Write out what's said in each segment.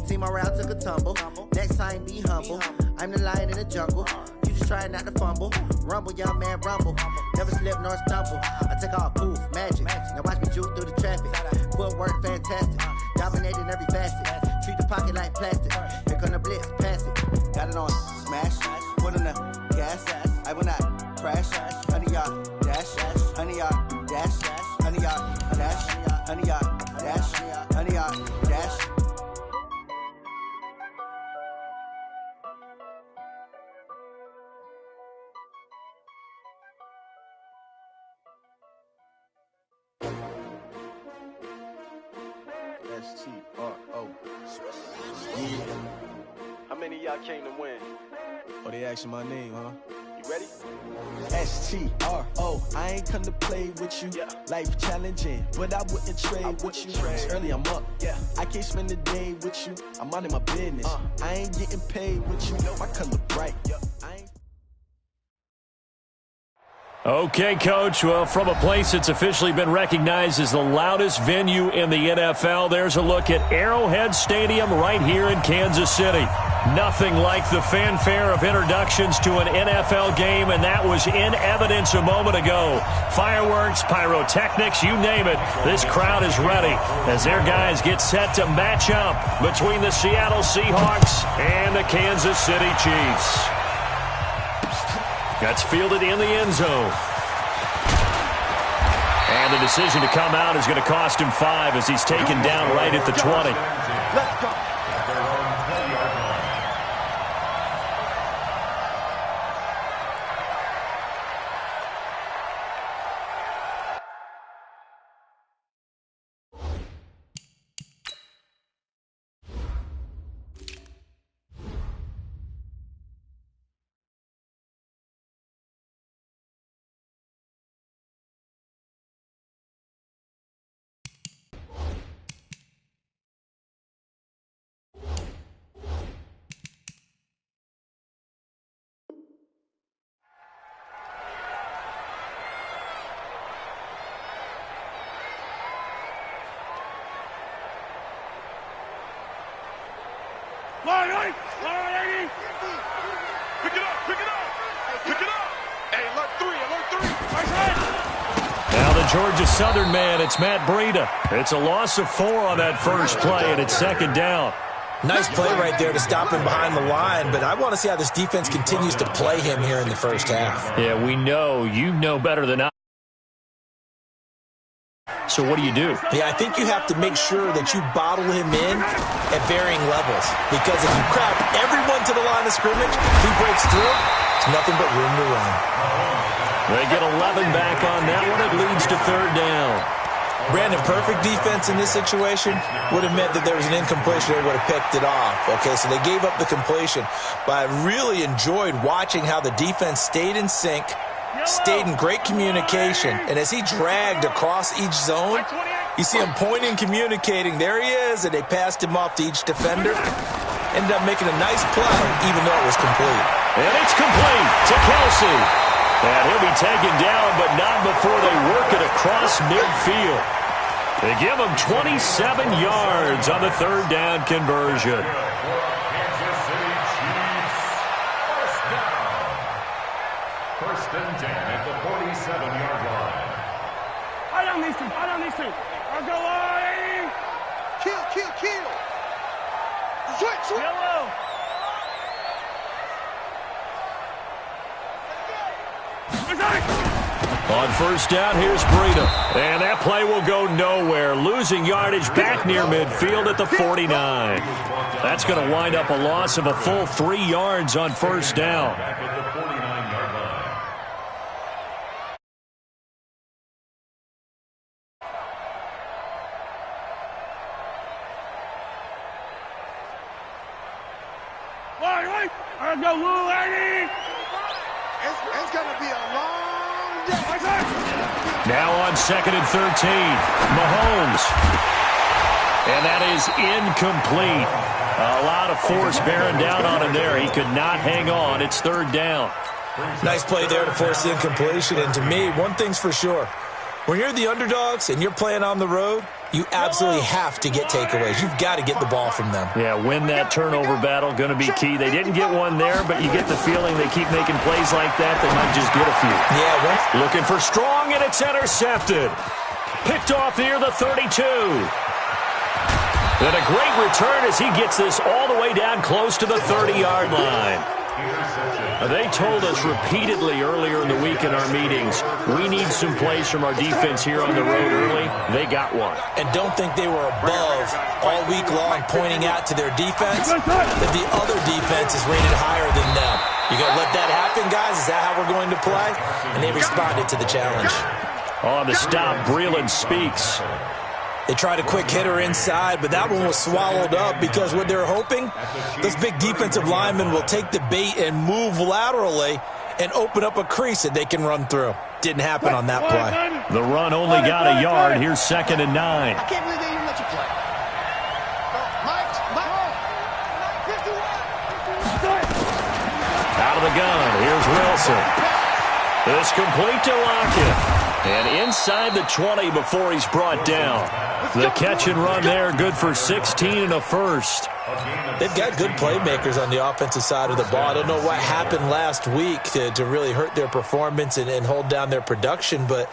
See my route took a tumble. Next time, be humble. I'm the lion in the jungle. You just try not to fumble. Rumble, young man, rumble. Never slip nor stumble. I take off, poof, magic. Now watch me juke through the traffic. Footwork, fantastic. Dominating every facet. Treat the pocket like plastic. Here come the blitz, pass it. Got it on, smash. Put in the gas. I will not crash. 100-yard dash. 100-yard dash. 100-yard dash. 100-yard dash. 100-yard dash. S-T-R-O. Yeah. How many of y'all came to win? Oh, they asking my name, huh? You ready? S-T-R-O. I ain't come to play with you. Yeah. Life challenging, but I wouldn't trade with you. It's early, I'm up. Yeah. I can't spend the day with you. I'm out of my business. I ain't getting paid with you. My color bright. I ain't. Okay, Coach. Well, from a place that's officially been recognized as the loudest venue in the NFL, there's a look at Arrowhead Stadium right here in Kansas City. Nothing like the fanfare of introductions to an NFL game, and that was in evidence a moment ago. Fireworks, pyrotechnics, you name it. This crowd is ready as their guys get set to match up between the Seattle Seahawks and the Kansas City Chiefs. That's fielded in the end zone. And the decision to come out is going to cost him 5 as he's taken down right at the 20. Let's go. Pick it up, pick it up, pick it up. Hey, alert 3, alert 3. Now the Georgia Southern man, it's Matt Breida. It's a loss of 4 on that first play, and it's second down. Nice play right there to stop him behind the line, but I want to see how this defense continues to play him here in the first half. Yeah, we know. You know better than I. So what do you do? Yeah, I think you have to make sure that you bottle him in at varying levels, because if you crowd everyone to the line of scrimmage, if he breaks through, there's nothing but room to run. They get 11 back on that one. It leads to third down. Brandon, perfect defense in this situation would have meant that there was an incompletion. They would have picked it off. Okay, so they gave up the completion. But I really enjoyed watching how the defense stayed in sync, stayed in great communication. And as he dragged across each zone, you see him pointing, communicating. There he is, and they passed him off to each defender. Ended up making a nice play, even though it was complete. And it's complete to Kelsey. And he'll be taken down, but not before they work it across midfield. They give him 27 yards on the third down conversion. Kansas City Chiefs. First down. First and 10 at the 47-yard line. I don't need to. I'll go on. Kill. Switch. Yellow. On first down, here's Breida. And that play will go nowhere. Losing yardage back near midfield at the 49. That's going to wind up a loss of a full 3 yards on first down. Back at the 49-yard line. Let's go, Lou, Eddie. It's going to be a long day. Now on second and 13, Mahomes. And that is incomplete. A lot of force bearing down on him there. He could not hang on. It's third down. Nice play there to force the incompletion. And to me, one thing's for sure. When you're the underdogs and you're playing on the road, you absolutely have to get takeaways. You've got to get the ball from them. Yeah, win that turnover battle, going to be key. They didn't get one there, but you get the feeling they keep making plays like that, they might just get a few. Yeah, looking for Strong, and it's intercepted. Picked off near the 32. And a great return as he gets this all the way down close to the 30-yard line. They told us repeatedly earlier in the week in our meetings, we need some plays from our defense here on the road early. They got one. And don't think they were above all week long pointing out to their defense that the other defense is rated higher than them. You going to let that happen, guys? Is that how we're going to play? And they responded to the challenge. On the stop, Breland speaks. They tried a quick hitter inside, but that one was swallowed up because what they're hoping, those big defensive linemen will take the bait and move laterally and open up a crease that they can run through. Didn't happen on that play. The run only got a yard. Here's 2nd and 9. I can't believe they even let you play. Out of the gun, here's Wilson. It's complete to Lockett. And inside the 20 before he's brought down. The catch and run there, good for 16 and a first. They've got good playmakers on the offensive side of the ball. I don't know what happened last week to really hurt their performance and hold down their production, but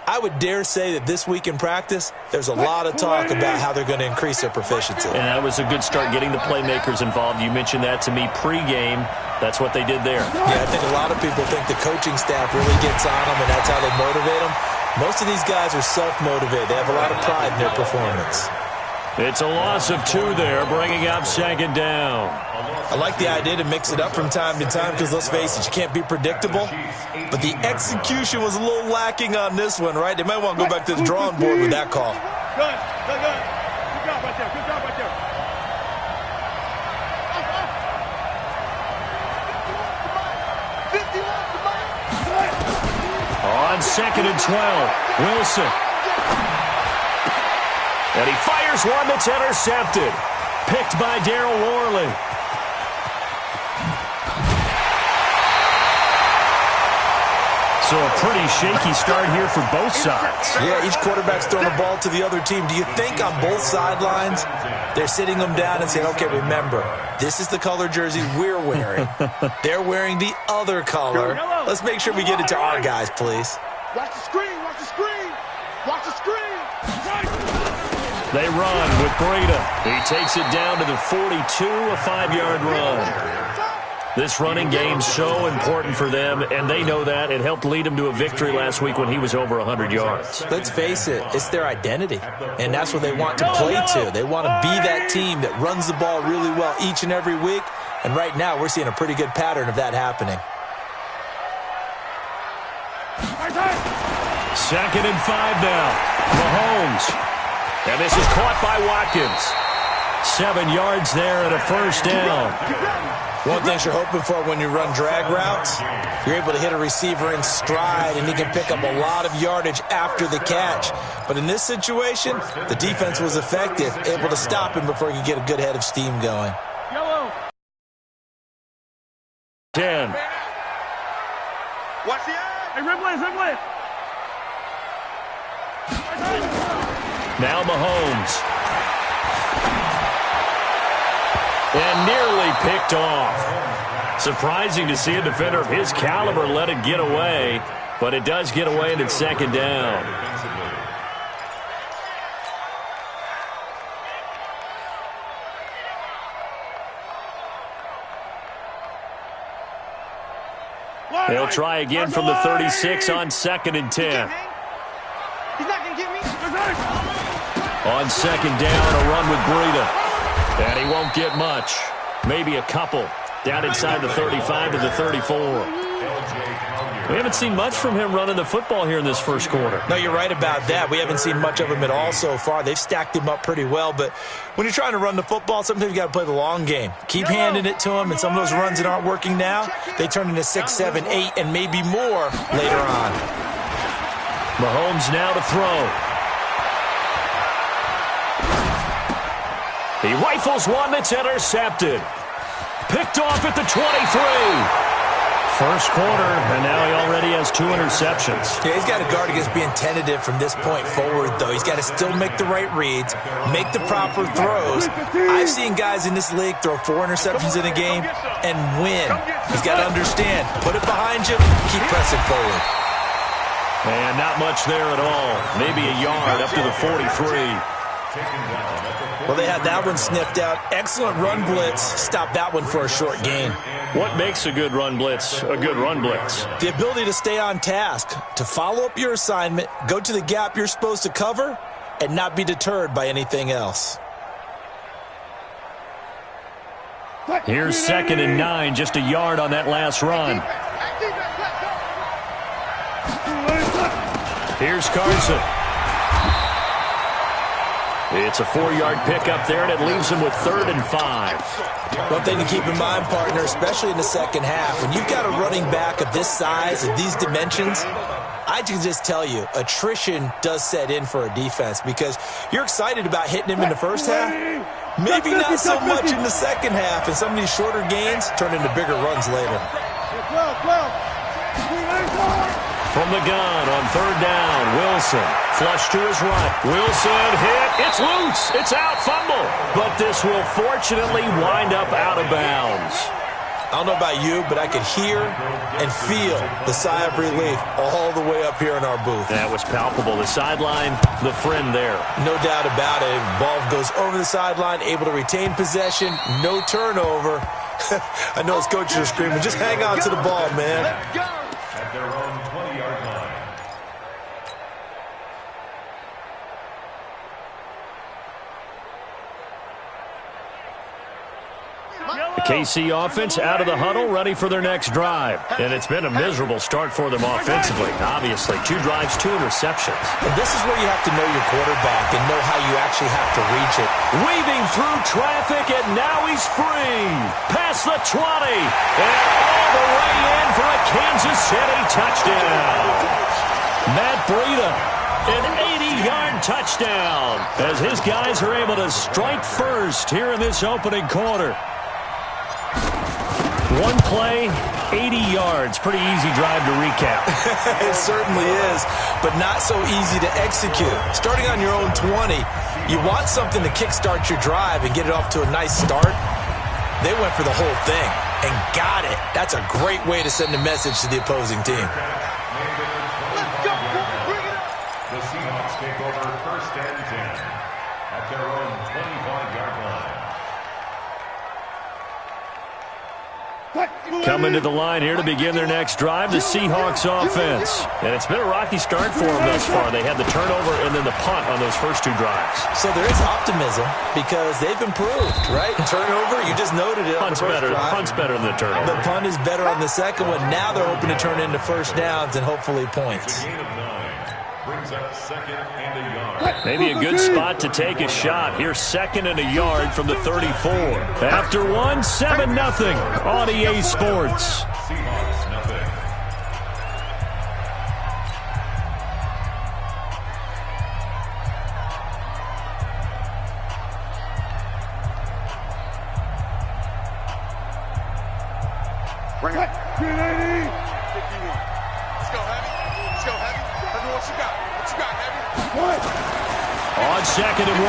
I would dare say that this week in practice, there's a lot of talk about how they're going to increase their proficiency. And that was a good start, getting the playmakers involved. You mentioned that to me pregame. That's what they did there. Yeah, I think a lot of people think the coaching staff really gets on them, and that's how they motivate them. Most of these guys are self-motivated. They have a lot of pride in their performance. It's a loss of 2 there, bringing up 2nd down. I like the idea to mix it up from time to time because, let's face it, you can't be predictable. But the execution was a little lacking on this one, right? They might want to go back to the drawing board with that call. Good. Good job right there. Good job right there. On 2nd and 12, Wilson. And he fires one that's intercepted. Picked by Darryl Worley. So a pretty shaky start here for both sides. Yeah, each quarterback's throwing the ball to the other team. Do you think on both sidelines they're sitting them down and saying, okay, remember, this is the color jersey we're wearing. They're wearing the other color. Let's make sure we get it to our guys, please. Watch the screen, watch the screen, watch the screen. They run with Breida. He takes it down to the 42, a 5-yard run. This running game's so important for them, and they know that. It helped lead them to a victory last week when he was over 100 yards. Let's face it, it's their identity, and that's what they want to play to. They want to be that team that runs the ball really well each and every week, and right now we're seeing a pretty good pattern of that happening. 2nd and 5 now. Mahomes. And this is caught by Watkins. 7 yards there and a first down. One thing you're hoping for when you run drag routes, you're able to hit a receiver in stride, and he can pick up a lot of yardage after the catch. But in this situation, the defense was effective, able to stop him before he could get a good head of steam going. 10. Watch the eye. Hey, Ripley. Now Mahomes. And nearly picked off. Surprising to see a defender of his caliber let it get away, but it does get away and it's 2nd down. They'll try again from the 36 on 2nd and 10. He's not going to get me. On 2nd down, a run with Breida. And he won't get much. Maybe a couple. Down inside the 35 to the 34. We haven't seen much from him running the football here in this first quarter. No, you're right about that. We haven't seen much of him at all so far. They've stacked him up pretty well, but when you're trying to run the football, sometimes you got to play the long game. Keep handing it to him, and some of those runs that aren't working now, they turn into 6, 7, 8, and maybe more later on. Mahomes now to throw. He rifles one that's intercepted. Picked off at the 23. First quarter, and now he already has 2 interceptions. Yeah, he's got to guard against being tentative from this point forward, though. He's got to still make the right reads, make the proper throws. I've seen guys in this league throw 4 interceptions in a game and win. He's got to understand, put it behind you, keep pressing forward. And not much there at all. Maybe a yard up to the 43. Well, they had that one sniffed out. Excellent run blitz. Stop that one for a short gain. What makes a good run blitz a good run blitz? The ability to stay on task, to follow up your assignment, go to the gap you're supposed to cover, and not be deterred by anything else. Here's 2nd and 9, just a yard on that last run. Here's Carson. It's a 4-yard pickup there, and it leaves him with 3rd and 5. One thing to keep in mind, partner, especially in the second half, when you've got a running back of this size, of these dimensions, I can just tell you, attrition does set in for a defense because you're excited about hitting him in the first half. Maybe not so much in the second half, and some of these shorter gains turn into bigger runs later. From the gun on 3rd down, Wilson. Flush to his right. Wilson hit. It's loose. It's out. Fumble. But this will fortunately wind up out of bounds. I don't know about you, but I could hear and feel the sigh of relief all the way up here in our booth. That was palpable. The sideline, the friend there. No doubt about it. Ball goes over the sideline, able to retain possession, no turnover. I know his coaches are screaming, just hang on to the ball, man. At their own 20-yard line. The KC offense out of the huddle, ready for their next drive. And it's been a miserable start for them offensively. Obviously, 2 drives, 2 interceptions. And this is where you have to know your quarterback and know how you actually have to reach it. Weaving through traffic, and now he's free. Past the 20, and all the way in for a Kansas City touchdown. Matt Breida, an 80-yard touchdown, as his guys are able to strike first here in this opening quarter. One play, 80 yards. Pretty easy drive to recap. It certainly is, but not so easy to execute. Starting on your own 20, you want something to kickstart your drive and get it off to a nice start. They went for the whole thing and got it. That's a great way to send a message to the opposing team. The Seahawks take over 1st and 10 at their own 25-yard line. Coming to the line here to begin their next drive, the Seahawks offense. And it's been a rocky start for them thus far. They had the turnover and then the punt on those first 2 drives. So there is optimism because they've improved, right? Turnover, you just noted it. Punt's better than the turnover. The punt is better on the second one. Now they're hoping to turn into first downs and hopefully points. The gain of 9 brings up 2nd and a yard. Maybe a good spot to take a shot. Here's 2nd and a yard from the 34. After 1, 7-0 on EA Sports. Seahawks nothing. Bring it. 380. 51. Let's go, Heavy. Let's go, Heavy. Heavy, what you got? What you got, Heavy? What? On 2nd and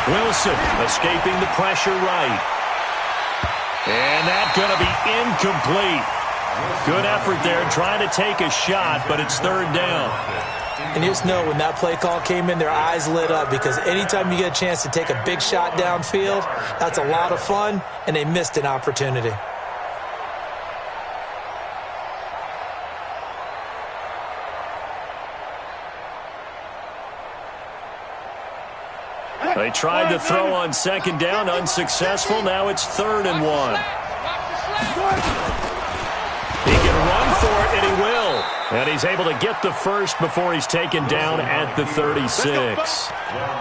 1, Wilson escaping the pressure right. And that's going to be incomplete. Good effort there trying to take a shot, but it's 3rd down. And you just know when that play call came in, their eyes lit up because anytime you get a chance to take a big shot downfield, that's a lot of fun, and they missed an opportunity. They tried to throw on 2nd down, unsuccessful. Now it's 3rd and 1. He can run for it, and he will. And he's able to get the first before he's taken down at the 36.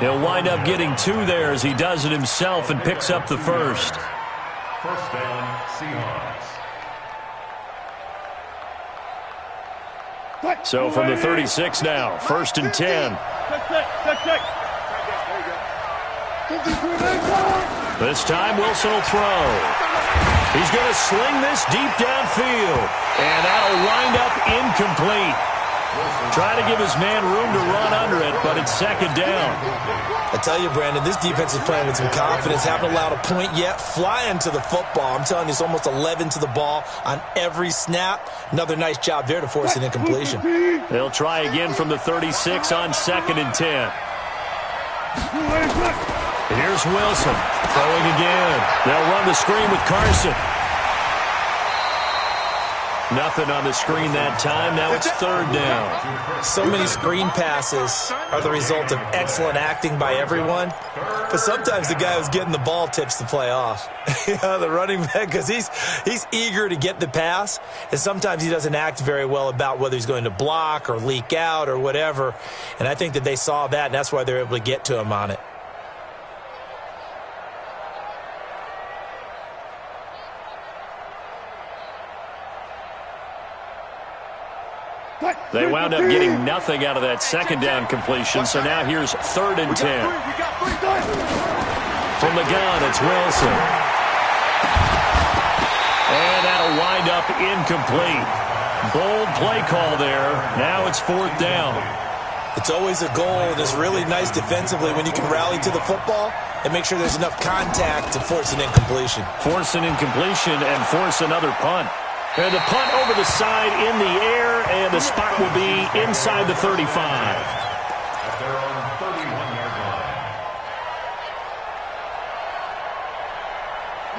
He'll wind up getting 2 there as he does it himself and picks up the first. 1st down, Seahawks. So from the 36 now, 1st and 10. Check. This time Wilson will throw. He's going to sling this deep downfield. And that'll wind up incomplete. Trying to give his man room to run under it, but it's second down. I tell you, Brandon, this defense is playing with some confidence. Haven't allowed a point yet. Flying to the football. I'm telling you, it's almost 11 to the ball on every snap. Another nice job there to force an incompletion. They'll try again from the 36 on 2nd and 10. Here's Wilson throwing again. They'll run the screen with Carson. Nothing on the screen that time. Now it's 3rd down. So many screen passes are the result of excellent acting by everyone. But sometimes the guy who's getting the ball tips the play off. The running back, because he's eager to get the pass. And sometimes he doesn't act very well about whether he's going to block or leak out or whatever. And I think that they saw that, and that's why they're able to get to him on it. They wound up getting nothing out of that 2nd down completion, so now here's 3rd and 10. From the gun, it's Wilson. And that'll wind up incomplete. Bold play call there. Now it's 4th down. It's always a goal, and it's really nice defensively when you can rally to the football and make sure there's enough contact to force an incompletion. Force an incompletion and force another punt. And the punt over the side in the air, and the spot will be inside the 35. At their own 31-yard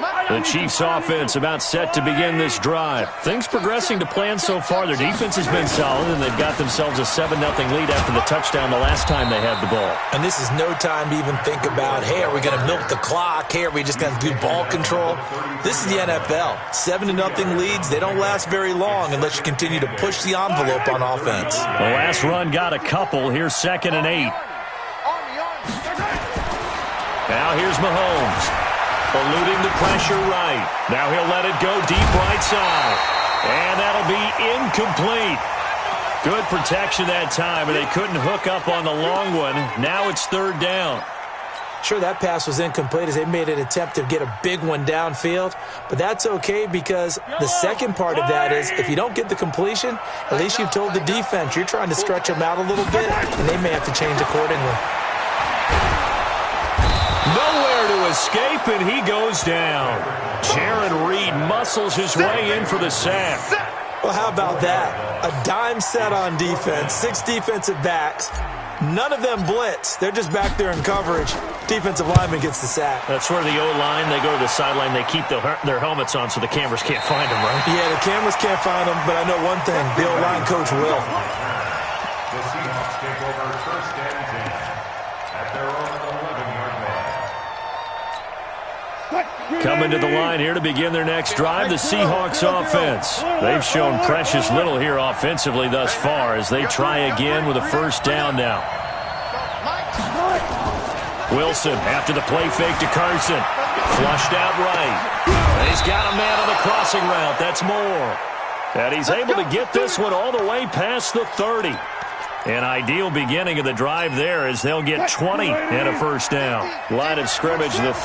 line. The Chiefs' offense about set to begin this drive. Things progressing to plan so far. Their defense has been solid, and they've got themselves a 7-0 lead after the touchdown the last time they had the ball. And this is no time to even think about, hey, are we going to milk the clock? Hey, are we just going to do ball control? This is the NFL. 7-0 leads, they don't last very long unless you continue to push the envelope on offense. The last run got a couple. Here's 2nd and 8. Now here's Mahomes. Eluding the pressure right. Now he'll let it go deep right side. And that'll be incomplete. Good protection that time, and they couldn't hook up on the long one. Now it's 3rd down. Sure, that pass was incomplete as they made an attempt to get a big one downfield. But that's okay because the second part of that is if you don't get the completion, at least you've told the defense you're trying to stretch them out a little bit, and they may have to change accordingly. Nowhere to escape, and he goes down. Jaron Reed muscles his way in for the sack. Well, how about that? A dime set on defense, 6 defensive backs. None of them blitz. They're just back there in coverage. Defensive lineman gets the sack. That's where the O-line, they go to the sideline, they keep their helmets on so the cameras can't find them, right? Yeah, the cameras can't find them, but I know one thing. The O-line coach will. The Seahawks take over 1st and 10 at their own 11-yard line. Coming to the line here to begin their next drive, the Seahawks offense. They've shown precious little here offensively thus far as they try again with a 1st down now. Wilson after the play fake to Carson. Flushed out right. He's got a man on the crossing route. That's Moore. And he's able to get this one all the way past the 30. An ideal beginning of the drive there as they'll get 20 and a 1st down. Line of scrimmage, the 30.